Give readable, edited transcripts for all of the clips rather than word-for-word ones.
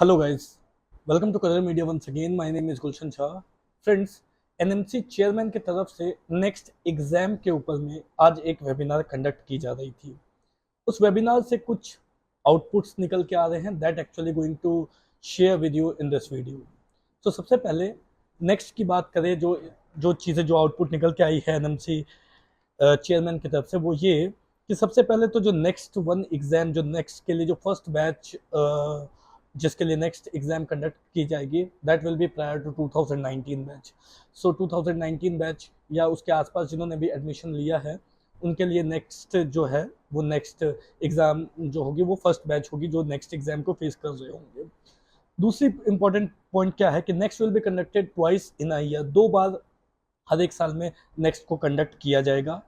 Hello guys, welcome to colour media once again. My name is Gulshan Shah. Friends, NMC chairman की तरफ से next exam के ऊपर में आज एक वेबिनार कंडक्ट की जा रही थी। उस वेबिनार से कुछ आउटपुट्स निकल के आ रहे हैं that actually going to share with you in this video. तो सबसे पहले नेक्स्ट की बात करें, जो जो चीज़ें जो आउटपुट निकल के आई है एनएमसी चेयरमैन की तरफ से, वो ये कि सबसे पहले तो जो नेक्स्ट वन एग्जाम, जो नेक्स्ट के लिए जो फर्स्ट बैच जिसके लिए नेक्स्ट एग्जाम कंडक्ट की जाएगी, that will be prior to 2019 batch. So 2019 batch या उसके आसपास जिन्होंने भी एडमिशन लिया है, उनके लिए नेक्स्ट जो है वो नेक्स्ट एग्जाम जो होगी वो फर्स्ट बैच होगी जो नेक्स्ट एग्जाम को फेस कर रहे होंगे। दूसरी इंपॉर्टेंट पॉइंट क्या है कि next will be conducted twice in a year, 2 बार हर एक साल में नेक्स्ट को कंडक्ट किया जाएगा।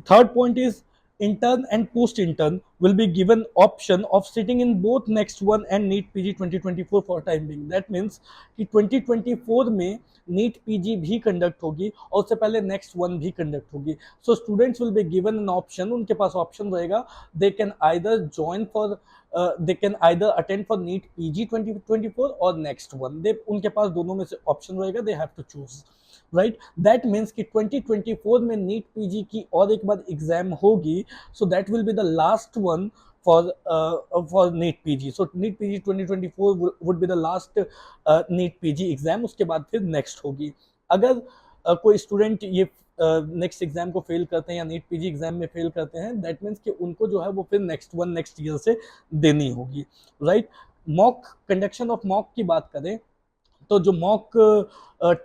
Third point is intern and post intern will be given option of sitting in both next one and NEET PG 2024 for time being. That means कि 2024 में NEET PG भी conduct होगी और उससे पहले नेक्स्ट वन भी कंडक्ट होगी। So students will be given an option, उनके पास ऑप्शन रहेगा, they can either join for they can either attend for NEET PG 2024 और नेक्स्ट वन। दे उनके पास दोनों में से ऑप्शन रहेगा, they have to choose, right. That means कि 2024 में नीट पीजी की और एक बार एग्जाम होगी, so that will be the last one for NEET PG. So NEET PG 2024 would be the last NEET PG exam, उसके बाद फिर नेक्स्ट होगी। अगर कोई स्टूडेंट ये नेक्स्ट एग्जाम को फेल करते हैं या नीट पीजी एग्जाम में फेल करते हैं, दैट मीन्स कि उनको जो है वो फिर नेक्स्ट वन नेक्स्ट ईयर से देनी होगी, right. Mock conduction of mock की बात करें तो जो मॉक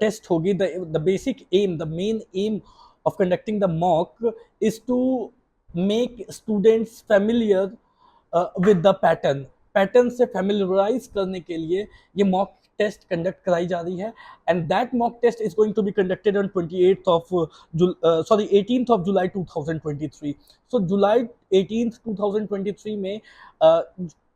टेस्ट होगी, the basic aim, the main aim of conducting the mock is to make students familiar with the pattern से फैमिलियराइज करने के लिए ये मॉक टेस्ट कंडक्ट कराई जा रही है। And that mock test is going to be conducted on 18th of July 2023। So July 18th 2023 में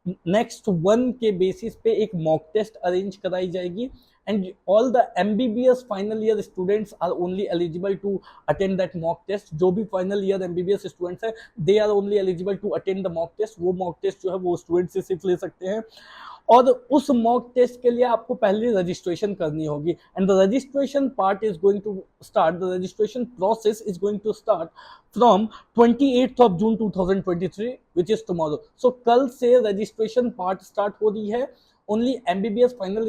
नेक्स्ट वन के बेसिस पे एक मॉक टेस्ट अरेंज कराई जाएगी। And all the MBBS final year students are only eligible to attend that mock test. जो भी final year MBBS students है, they are only eligible to attend the mock test. वो mock test जो है वो student से सिर्फ ले सकते हैं, और उस मॉक टेस्ट के लिए आपको पहले रजिस्ट्रेशन करनी होगी। And the registration part is going to start, the registration process is going to start from 28th of June 2023 which is tomorrow. So कल से रजिस्ट्रेशन पार्ट स्टार्ट हो रही है। Only MBBS final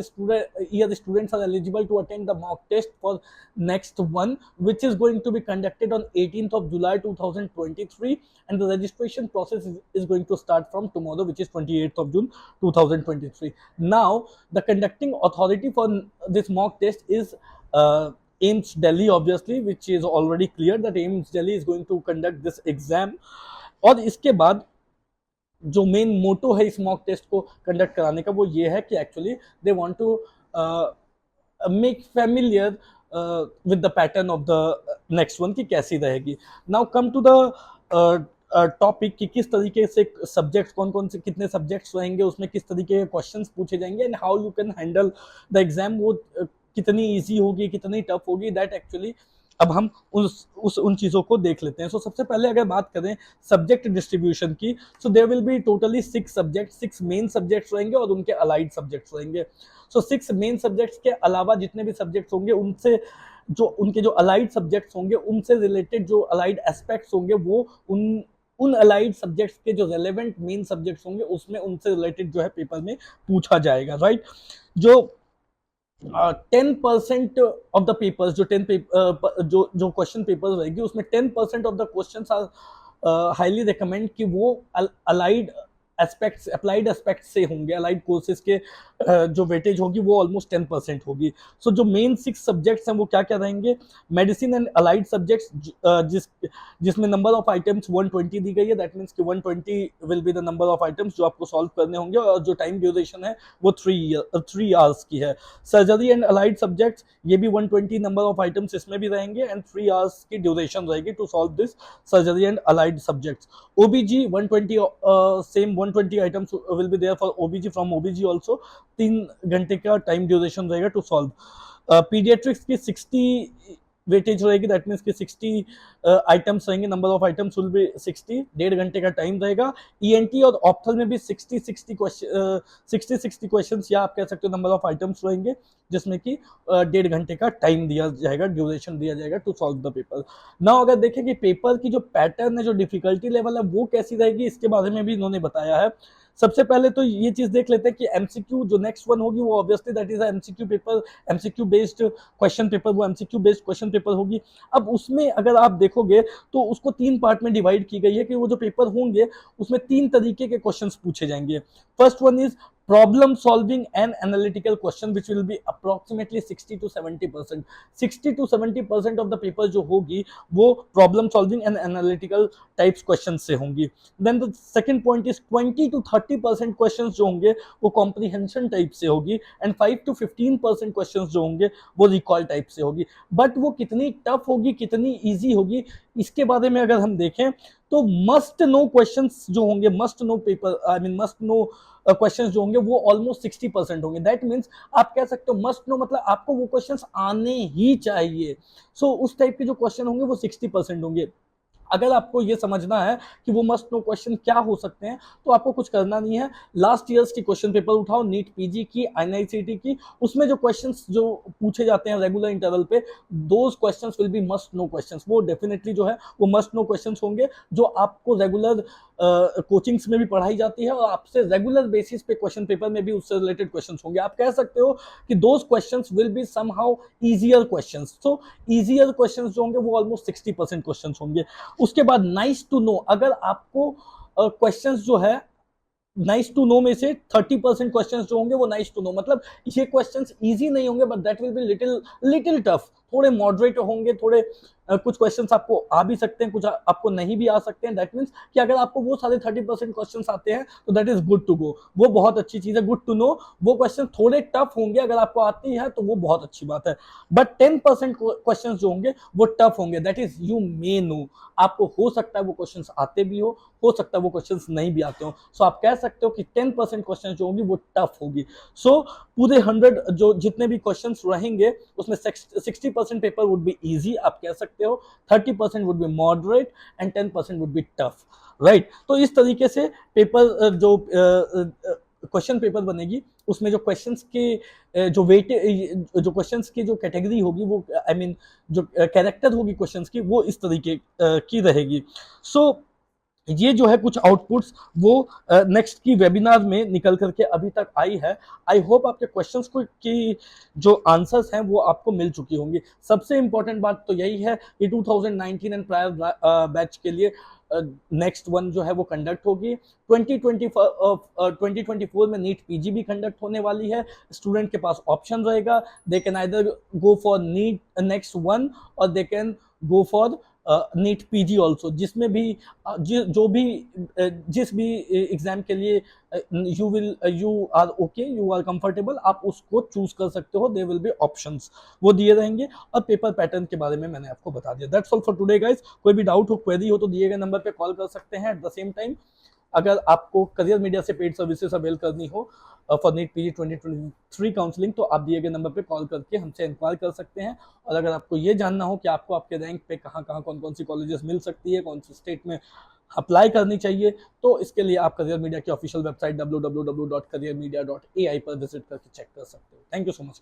year students are eligible to attend the mock test for next one, which is going to be conducted on 18th of July 2023, and the registration process is going to start from tomorrow, which is 28th of June 2023. Now, the conducting authority for this mock test is AIIMS Delhi, obviously, which is already clear that AIIMS Delhi is going to conduct this exam. और इसके बाद जो main motto है इस mock test को conduct कराने का, वो ये है कि actually they want to make familiar with the pattern of the next one की कैसी रहेगी। Now come to the topic कि किस तरीके से सब्जेक्ट्स, कौन कौन से कितने सब्जेक्ट्स रहेंगे, उसमें किस तरीके के क्वेश्चंस पूछे जाएंगे, and how you can handle the exam. वो कितनी ईजी होगी, कितनी टफ होगी, दैट एक्चुअली अब हम उन चीज़ों को देख लेते हैं। सो सबसे पहले अगर बात करें सब्जेक्ट डिस्ट्रीब्यूशन की, so there will be totally 6 subject, 6 main subjects रहेंगे और उनके अलाइड सब्जेक्ट्स रहेंगे। सो 6 मेन सब्जेक्ट्स के अलावा जितने भी सब्जेक्ट्स होंगे, उनसे जो उनके जो अलाइड सब्जेक्ट्स होंगे, उनसे रिलेटेड जो अलाइड एस्पेक्ट्स होंगे, वो उन अलाइड सब्जेक्ट्स के जो रेलेवेंट मेन सब्जेक्ट्स होंगे उसमें उनसे रिलेटेड जो है पेपर में पूछा जाएगा, राइट। जो 10% ऑफ द पेपर्स, जो 10 पेपर जो क्वेश्चन पेपर्स रहेगी, उसमें 10% of the questions are highly recommend कि वो अलाइड एस्पेक्ट्स, अप्लाइड एस्पेक्ट से होंगे। अलाइड कोर्सेज के जो वेटेज होगी वो ऑलमोस्ट 10% होगी। सो जो मेन 6 सब्जेक्ट्स हैं वो क्या क्या रहेंगे? मेडिसिन एंड अलाइड सब्जेक्ट्स, जिसमें नंबर ऑफ आइटम्स 120 दी गई है, दैट मीन्स कि 120 will be the number of items जो आपको सॉल्व करने होंगे, और जो टाइम ड्यूरेशन है वो 3 आवर्स की है। सर्जरी एंड अलाइड सब्जेक्ट्स, ये भी 120 नंबर ऑफ आइटम्स इसमें भी रहेंगे, एंड 3 आवर्स की ड्यूरेशन रहेगी to solve this surgery and allied subjects. OBG 120, same 120 items will be there for OBG, from OBG also 3 घंटे का टाइम ड्यूरेशन रहेगा टू सॉल्व। पीडियाट्रिक्स की 60 वेटेज रहेगी, दैट मीन्स कि 60 आइटम्स रहेंगे, number of items will B 60, 1.5 घंटे का time रहेगा। ईएनटी और ऑप्थल में भी 60 क्वेश्चन या आप कह सकते हो नंबर ऑफ आइटम्स रहेंगे, जिसमें कि 1.5 घंटे का टाइम दिया जाएगा, ड्यूरेशन दिया जाएगा to solve the paper. Now अगर देखें कि पेपर की जो पैटर्न है, जो डिफिकल्टी लेवल है, वो कैसी रहेगी, इसके बारे में भी इन्होंने बताया है। सबसे पहले तो ये चीज देख लेते हैं कि एमसीक्यू जो नेक्स्ट वन होगी वो obviously that is MCQ paper, MCQ based question paper, वो एमसीक्यू बेस्ड क्वेश्चन पेपर होगी। अब उसमें अगर आप देखोगे तो उसको 3 पार्ट में डिवाइड की गई है कि वो जो पेपर होंगे उसमें 3 तरीके के क्वेश्चंस पूछे जाएंगे। First one is problem solving and analytical question which will be approximately 60 to 70%, 60 to 70% of the paper जो होगी वो problem solving and analytical types questions से होंगी। then the second point is 20 to 30% questions जो होंगे वो comprehension type से होगी, and 5 to 15% questions जो होंगे वो recall type से होगी। बट वो कितनी टफ होगी, कितनी easy होगी, इसके बारे में अगर हम देखें तो मस्ट नो क्वेश्चंस जो होंगे, must know paper, I mean must know questions जो होंगे वो ऑलमोस्ट 60% होंगे। दैट मीन्स आप कह सकते हो मस्ट नो मतलब आपको वो क्वेश्चंस आने ही चाहिए। सो उस टाइप के जो क्वेश्चन होंगे वो 60% होंगे। अगर आपको ये समझना है कि वो मस्ट नो क्वेश्चन क्या हो सकते हैं तो आपको कुछ करना नहीं है, लास्ट ईयर्स की क्वेश्चन पेपर उठाओ, नीट पीजी की, एनआईसीटी की, उसमें जो क्वेश्चंस जो पूछे जाते हैं रेगुलर इंटरवल पे, those questions will be must know questions. वो डेफिनेटली जो है वो मस्ट नो क्वेश्चंस होंगे जो आपको रेगुलर कोचिंग्स में भी पढ़ाई जाती है और आपसे रेगुलर बेसिस पे क्वेश्चन पेपर में भी उससे रिलेटेड क्वेश्चंस होंगे। आप कह सकते हो कि those questions will be somehow easier questions. So easier questions जो होंगे वो ऑलमोस्ट 60% क्वेश्चंस होंगे। उसके बाद नाइस टू नो, अगर आपको क्वेश्चंस जो है नाइस टू नो में से 30% क्वेश्चंस जो होंगे वो नाइस टू नो, मतलब ये क्वेश्चंस इजी नहीं होंगे but that will be little little tough, थोड़े मॉडरेट होंगे, थोड़े कुछ क्वेश्चंस आपको आ भी सकते हैं, कुछ आपको नहीं भी आ सकते हैं। दैट मीन्स कि अगर आपको वो सारे 30% क्वेश्चंस आते हैं तो that is good to go, वो बहुत अच्छी चीज है, गुड टू नो। वो क्वेश्चन थोड़े टफ होंगे, अगर आपको आती है तो वो बहुत अच्छी बात है। बट 10% क्वेश्चन जो होंगे वो टफ होंगे, that is you may know, आपको हो सकता है वो क्वेश्चन आते भी हो सकता है वो क्वेश्चन नहीं भी आते हो। सो आप कह सकते हो कि 10% क्वेश्चन जो होंगी वो टफ होगी। सो पूरे 100 जो जितने भी क्वेश्चन रहेंगे उसमें 60% पेपर वुड बी इजी, आप कह सकते हो 30% would be moderate and 10% would be tough, right. तो इस तरीके से पेपर जो क्वेश्चन पेपर बनेगी उसमें जो क्वेश्चंस के जो वेट जो क्वेश्चंस की जो कैटेगरी होगी वो आई मीन जो कैरेक्टर होगी क्वेश्चंस की वो इस तरीके की रहेगी। सो ये जो है कुछ आउटपुट्स वो नेक्स्ट की वेबिनार में निकल करके अभी तक आई है। आई होप आपके क्वेश्चंस को की जो आंसर्स हैं वो आपको मिल चुकी होंगी। सबसे इंपॉर्टेंट बात तो यही है कि 2019 एंड प्रायर बैच के लिए नेक्स्ट वन जो है वो कंडक्ट होगी। 2024 में नीट पीजी भी कंडक्ट होने वाली है। स्टूडेंट के पास ऑप्शन रहेगा, they can either go for NEET next one और they can go for NEET PG also, जिसमें भी जो भी जिस भी एग्जाम के लिए you are okay, you are comfortable, आप उसको चूज कर सकते हो। दे विल बी ऑप्शंस वो दिए रहेंगे और पेपर पैटर्न के बारे में मैंने आपको बता दिया। That's all for today guys. कोई भी डाउट हो, क्वेरी हो तो दिए गए नंबर पे कॉल कर सकते हैं। एट द सेम टाइम अगर आपको करियर मीडिया से पेड सर्विसेज अवेल करनी हो फॉर नीट पीजी 2023 काउंसलिंग तो आप दिए गए नंबर पे कॉल करके हमसे इंक्वायर कर सकते हैं। और अगर आपको ये जानना हो कि आपको आपके रैंक पे कहाँ कहाँ कौन कौन सी कॉलेजेस मिल सकती है, कौन सी स्टेट में अप्लाई करनी चाहिए, तो इसके लिए आप करियर मीडिया की ऑफिशियल वेबसाइट www.careermedia.ai पर विजिट करके चेक कर सकते हो। Thank you so much.